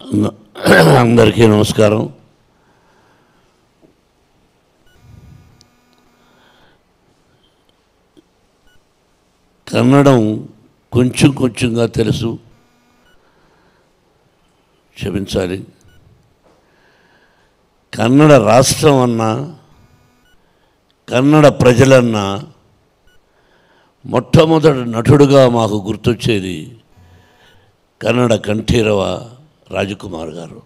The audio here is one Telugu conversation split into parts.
అందరికీ నమస్కారం. కన్నడం కొంచెం కొంచెంగా తెలుసు, క్షమించాలి. కన్నడ రాష్ట్రం అన్నా కన్నడ ప్రజలన్నా మొట్టమొదటి నటుడుగా మాకు గుర్తొచ్చేది కన్నడ కంఠీరవ రాజకుమార్ గారు.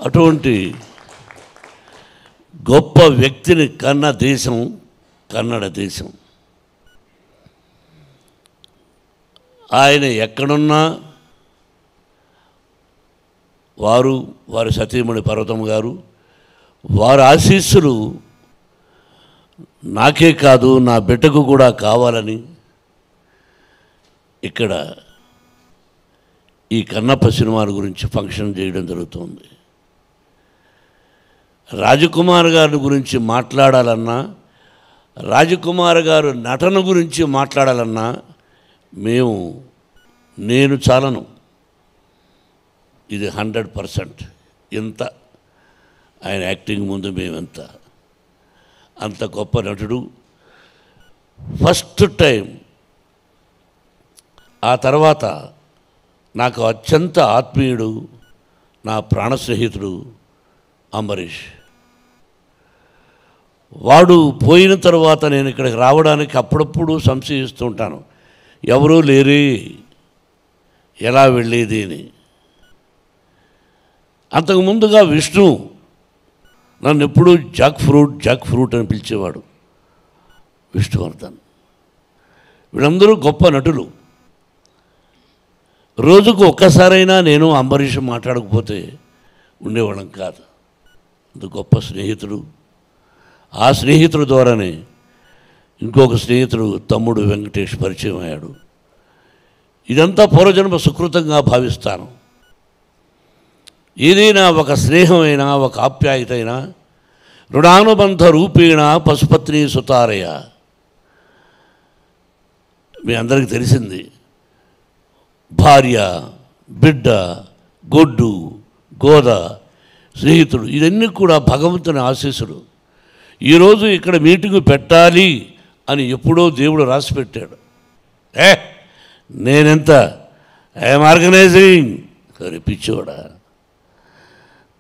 అటువంటి గొప్ప వ్యక్తిని కన్న దేశం కన్నడ దేశం. ఆయన ఎక్కడున్నా వారి సతీమణి పర్వతమ్మ గారు వారి ఆశీస్సులు నాకే కాదు నా బిడ్డకు కూడా కావాలని ఇక్కడ ఈ కన్నప్ప సినిమాల గురించి ఫంక్షన్ చేయడం జరుగుతుంది. రాజకుమార్ గారి గురించి మాట్లాడాలన్నా, రాజకుమార్ గారు నటన గురించి మాట్లాడాలన్నా నేను చాలను. ఇది 100%. ఇంత ఆయన యాక్టింగ్ ముందు మేమెంత అంత గొప్ప నటుడు. ఫస్ట్ టైం ఆ తర్వాత నాకు అత్యంత ఆత్మీయుడు, నా ప్రాణ స్నేహితుడు అంబరీష్. వాడు పోయిన తర్వాత నేను ఇక్కడికి రావడానికి అప్పుడప్పుడు సంశయిస్తూ ఉంటాను, ఎవరూ లేరే, ఎలా వెళ్ళేది అని. అంతకుముందుగా విష్ణు నన్ను ఎప్పుడూ జాక్ ఫ్రూట్ అని పిలిచేవాడు, విష్ణువర్ధన్. వీళ్ళందరూ గొప్ప నటులు. రోజుకు ఒక్కసారైనా నేను అంబరీష్ మాట్లాడకపోతే ఉండేవాళ్ళం కాదు. అంత గొప్ప స్నేహితుడు. ఆ స్నేహితుడి ద్వారానే ఇంకొక స్నేహితుడు తమ్ముడు వెంకటేష్ పరిచయం అయ్యాడు. ఇదంతా పూర్వజన్మ సుకృతంగా భావిస్తాను. ఏదైనా ఒక స్నేహమైనా ఒక ఆప్యాయత అయినా రుణానుబంధ రూపేణ పశుపత్ని సుతారయ. మీ అందరికీ తెలిసింది, భార్య, బిడ్డ, గొడ్డు, గోద, స్నేహితుడు, ఇవన్నీ కూడా భగవంతుని ఆశీస్సులు. ఈరోజు ఇక్కడ మీటింగ్ పెట్టాలి అని ఎప్పుడో దేవుడు రాసి పెట్టాడు. నేనెంత ఐఎమ్ ఆర్గనైజింగ్ సరే పిచ్చోడా,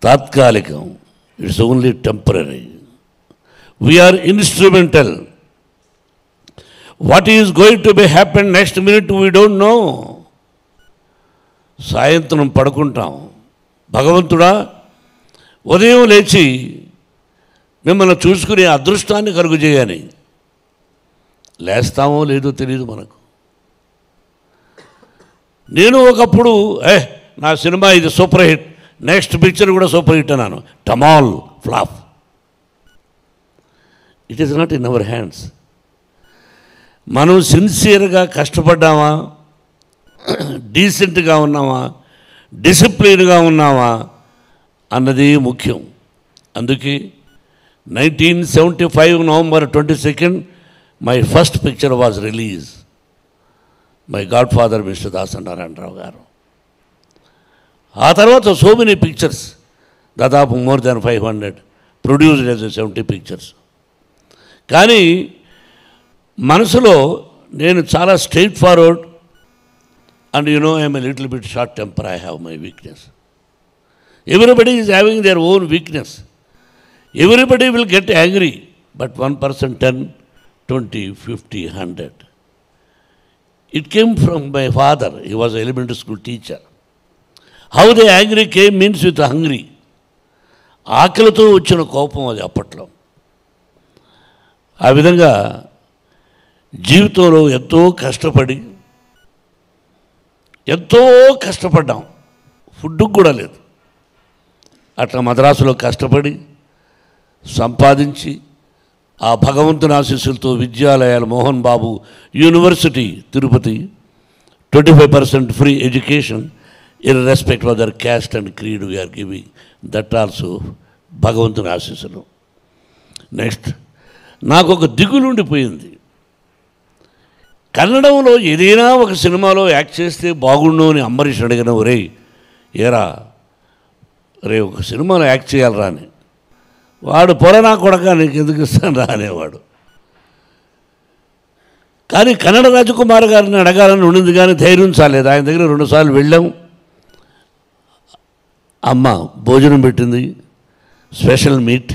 తాత్కాలికం, it's only temporary. We are instrumental. What is going to be happen next minute we don't know. సాయంత్రం పడుకుంటాం, భగవంతుడా ఉదయం లేచి మిమ్మల్ని చూసుకునే అదృష్టాన్ని కలుగు చేయని. లేస్తామో లేదో తెలియదు మనకు. నేను ఒకప్పుడు నా సినిమా ఇది సూపర్ హిట్, నెక్స్ట్ పిక్చర్ కూడా సూపర్ హిట్ అన్నాను. టమాల్ flop. It is not in our hands. మనం సిన్సియర్గా కష్టపడ్డామా, డీసెంట్గా ఉన్నామా, డిసిప్లిన్గా ఉన్నామా అన్నది ముఖ్యం. అందుకే 1975 November 22 my first picture was release. My God father mister Dasa Narayana Rao గారు. ఆ తర్వాత సో మెనీ పిక్చర్స్, దాదాపు more than 500 produced as 70 pictures. కానీ మనసులో నేను చాలా straight forward. And you know, I am a little bit short temper. I have my weakness. Everybody is having their own weakness. Everybody will get angry. But one person 10, 20, 50, 100. It came from my father. He was an elementary school teacher. How the angry came means with hungry. ఆకలితో వచ్చిన కోపం అది అప్పట్లో. ఆ విధంగా జీవితంలో ఎంతో కష్టపడ్డాం. ఫుడ్కు కూడా లేదు. అట్లా మద్రాసులో కష్టపడి సంపాదించి ఆ భగవంతుని ఆశీస్సులతో విద్యాలయాలు, Mohan Babu university Tirupati, 25% free education irrespective of their caste and creed we are giving. That also భగవంతుని ఆశీస్సులు. నెక్స్ట్ నాకు ఒక దిగులు ఉండిపోయింది. కన్నడంలో ఏదైనా ఒక సినిమాలో యాక్ట్ చేస్తే బాగుండు అని అంబరీష్ అడిగిన ఒరే ఏరా రే ఒక సినిమాలో యాక్ట్ చేయాలరా అని. వాడు పొరనా కొడక నీకు ఎందుకు ఇస్తాను రా అనేవాడు. కానీ కన్నడ రాజకుమార్ గారిని అడగాలని ఉండింది, కానీ ధైర్యం చాలేదు. ఆయన దగ్గర 2 సార్లు వెళ్ళాం. అమ్మ భోజనం పెట్టింది, స్పెషల్ మీట్.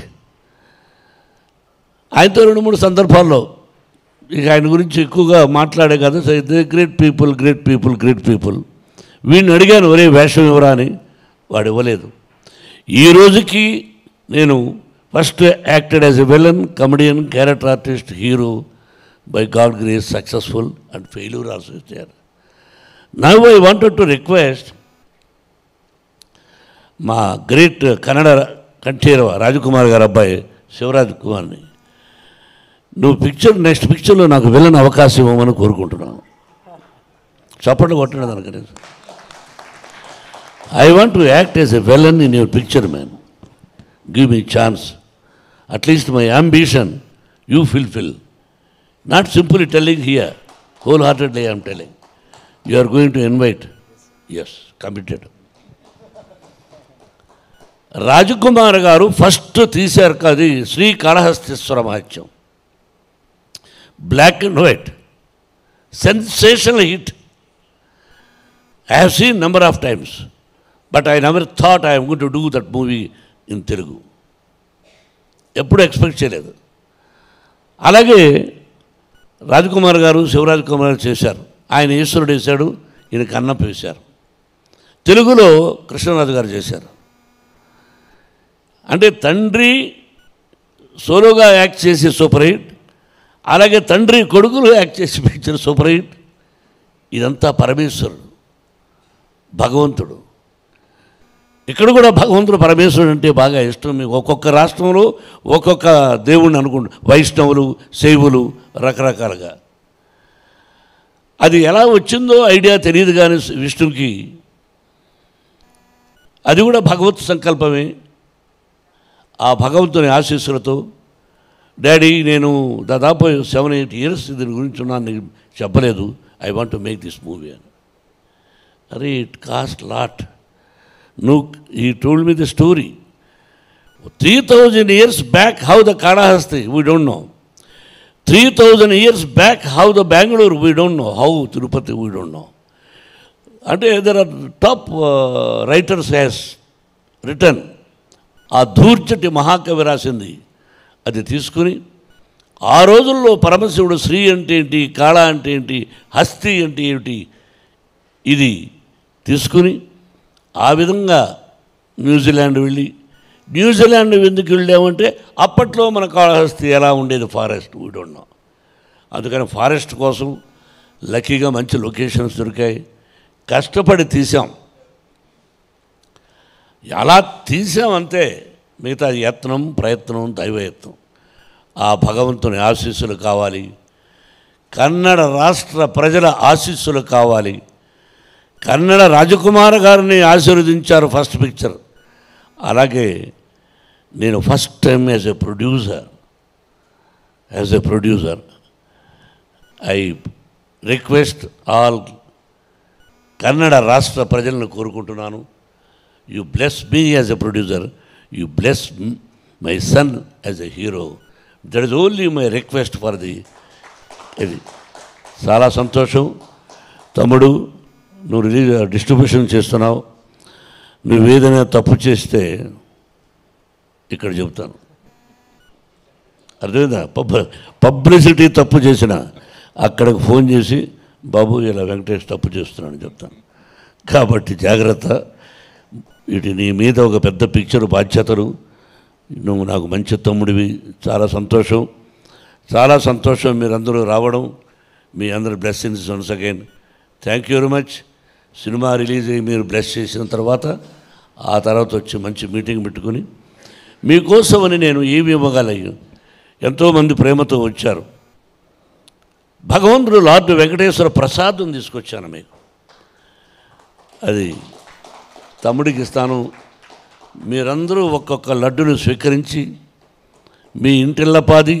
ఆయనతో 2-3 సందర్భాల్లో ఇక ఆయన గురించి ఎక్కువగా మాట్లాడే కదా. Great people great people great people. వీడిని అడిగాను ఒరే వేషం ఇవ్వరా అని, వాడు ఇవ్వలేదు. ఈ రోజుకి నేను first acted as a villain, comedian, character artist, hero, by God grace successful and failure also is there. Now I wanted to request మా గ్రేట్ కన్నడ కంఠీరవ రాజకుమార్ గారు అబ్బాయి శివరాజ్ కుమార్ని, నువ్వు నెక్స్ట్ పిక్చర్లో నాకు విలన్ అవకాశం ఇవ్వమని కోరుకుంటున్నాను. చప్పట్లు కొట్టండి దానికి. I want to act as a villain in your picture man. Give me chance. At least my ambition you fulfil. Not simply telling here, wholeheartedly I am telling. You are going to invite. Yes, committed. Rajkumar గారు ఫస్ట్ తీశారు అది Srikalahasteeswara Mahatyam. Black and white, sensational hit. I have seen number of times, but I never thought I am going to do that movie in Telugu. ఎప్పుడు ఎక్స్పెక్ట్ చేయలేదు. అలాగే రాజకుమార్ గారు శివరాజ్ కుమార్ చేశారు. ఆయన ఈశ్వరుడు వేశాడు, ఈయన కన్నప్ప వేశారు. తెలుగులో కృష్ణరాజు గారు చేశారు. అంటే తండ్రి సోలోగా యాక్ట్ చేసి సూపర్ హిట్, అలాగే తండ్రి కొడుకులు యాక్ట్ చేసి పిక్చర్ సూపర్ హిట్. ఇదంతా పరమేశ్వరుడు, భగవంతుడు. ఇక్కడ కూడా భగవంతుడు పరమేశ్వరుడు అంటే బాగా ఇష్టం. మీకు ఒక్కొక్క రాష్ట్రంలో ఒక్కొక్క దేవుణ్ణి అనుకుంటు, వైష్ణవులు, శైవులు, రకరకాలుగా. అది ఎలా వచ్చిందో ఐడియా తెలియదు, కానీ విష్ణువుకి అది కూడా భగవత్ సంకల్పమే. ఆ భగవంతుని ఆశీస్సులతో డాడీ నేను దాదాపు 7-8 years దీని గురించి ఉన్నాను, నీకు చెప్పలేదు. I want to make this movie అని. అరే it cost lot. He told me the story. 3,000 years back, how the Kalahasti, we don't know. 3,000 years back, how the Bangalore, we don't know. How Tirupati, we don't know. And there are top writers has written. ఆ ధూర్చటి మహాకవి రాసింది. అది తీసుకుని ఆ రోజుల్లో పరమశివుడు శ్రీ అంటే ఏంటి, కాళ అంటే ఏంటి, హస్తి అంటే ఏమిటి, ఇది తీసుకుని ఆ విధంగా న్యూజిలాండ్ వెళ్ళి, న్యూజిలాండ్ ఎందుకు వెళ్ళామంటే అప్పట్లో మన కాళహస్తి ఎలా ఉండేది, ఫారెస్ట్, వీ డోంట్ నో. అందుకని ఫారెస్ట్ కోసం లక్కీగా మంచి లొకేషన్స్ దొరికాయి. కష్టపడి తీసాం. అలా తీసామంతే. మిగతా యత్నం, ప్రయత్నం, దైవయత్నం. ఆ భగవంతుని ఆశీస్సులు కావాలి, కన్నడ రాష్ట్ర ప్రజల ఆశీస్సులు కావాలి. కన్నడ రాజకుమార్ గారిని ఆశీర్వదించారు ఫస్ట్ పిక్చర్. అలాగే నేను first time as a producer I request all Kannada రాష్ట్ర ప్రజలను కోరుకుంటున్నాను, you bless me as a producer, you bless my son as a hero. That is only my request for the. ఇది చాలా సంతోషం. తమ్ముడు, నువ్వు డిస్ట్రిబ్యూషన్ చేస్తున్నావు. నువ్వు ఏదైనా తప్పు చేస్తే ఇక్కడ చెబుతాను, అర్థమైందా? పబ్లిసిటీ తప్పు చేసిన అక్కడికి ఫోన్ చేసి బాబు ఇలా వెంకటేష్ తప్పు చేస్తున్నాను చెప్తాను. కాబట్టి జాగ్రత్త. ఇటు నీ మీద ఒక పెద్ద పిక్చర్ బాధ్యతలు. నువ్వు నాకు మంచి తమ్ముడివి. చాలా సంతోషం, చాలా సంతోషం మీరందరూ రావడం. మీ అందరి blessings once again. Thank you very much. Cinema release అయ్యి మీరు బ్లెస్ చేసిన తర్వాత ఆ తర్వాత వచ్చి మంచి మీటింగ్ పెట్టుకుని మీకోసమని నేను ఏమి ఇవ్వగలను. ఎంతోమంది ప్రేమతో వచ్చారు. భగవంతుడు లార్డ్ వెంకటేశ్వర ప్రసాదం తీసుకొచ్చాను మీకు. అది తమ్ముడికి ఇస్తాను. మీరందరూ ఒక్కొక్క లడ్డును స్వీకరించి మీ ఇంటిల్లపాది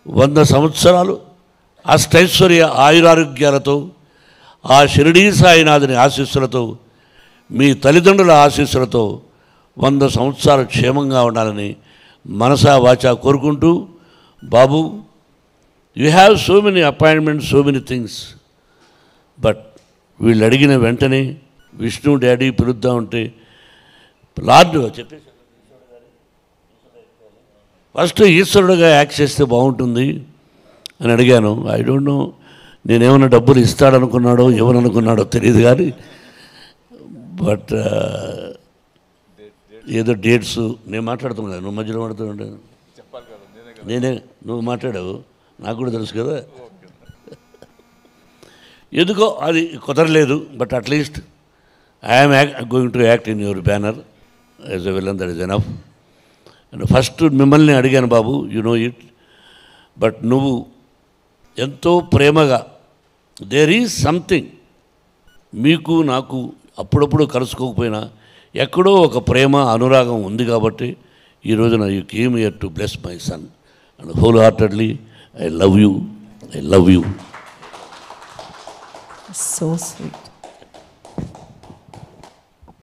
100 సంవత్సరాలు అష్టైశ్వర్య ఆయురారోగ్యాలతో ఆ షిరిడీ సాయినాథుని ఆశీస్సులతో మీ తల్లిదండ్రుల ఆశీస్సులతో 100 సంవత్సరాలు క్షేమంగా ఉండాలని మనసా వాచా కోరుకుంటూ, బాబు, you have so many appointments, so many things, but వీళ్ళు అడిగిన వెంటనే విష్ణు డాడీ పిలుద్దాం ఉంటే లార్డ్ చెప్పేసి ఫస్ట్ ఈశ్వరుడుగా యాక్ట్ చేస్తే బాగుంటుంది అని అడిగాను. ఐ డోంట్ నో, నేనేమన్నా డబ్బులు ఇస్తాడనుకున్నాడో ఎవరనుకున్నాడో తెలియదు కానీ, బట్ ఏదో డేట్స్ నేను మాట్లాడుతున్నాను కదా, నువ్వు మధ్యలో మాట్లాడుతుంటే నేనే, నువ్వు మాట్లాడావు, నాకు కూడా తెలుసు కదా. ఎందుకో అది కుదరలేదు, but at least I'm going to act in your banner as a villain, that is enough. And first మిమ్మల్ని అడిగాను, బాబు, యు నో ఇట్, బట్ నువ్వు ఎంతో ప్రేమగా, దేర్ ఈజ్ సంథింగ్, మీకు నాకు అప్పుడప్పుడు కలుసుకోకపోయినా ఎక్కడో ఒక ప్రేమ అనురాగం ఉంది కాబట్టి ఈ రోజున you came here to bless my son and whole heartedly I love you, I love you. So sweet.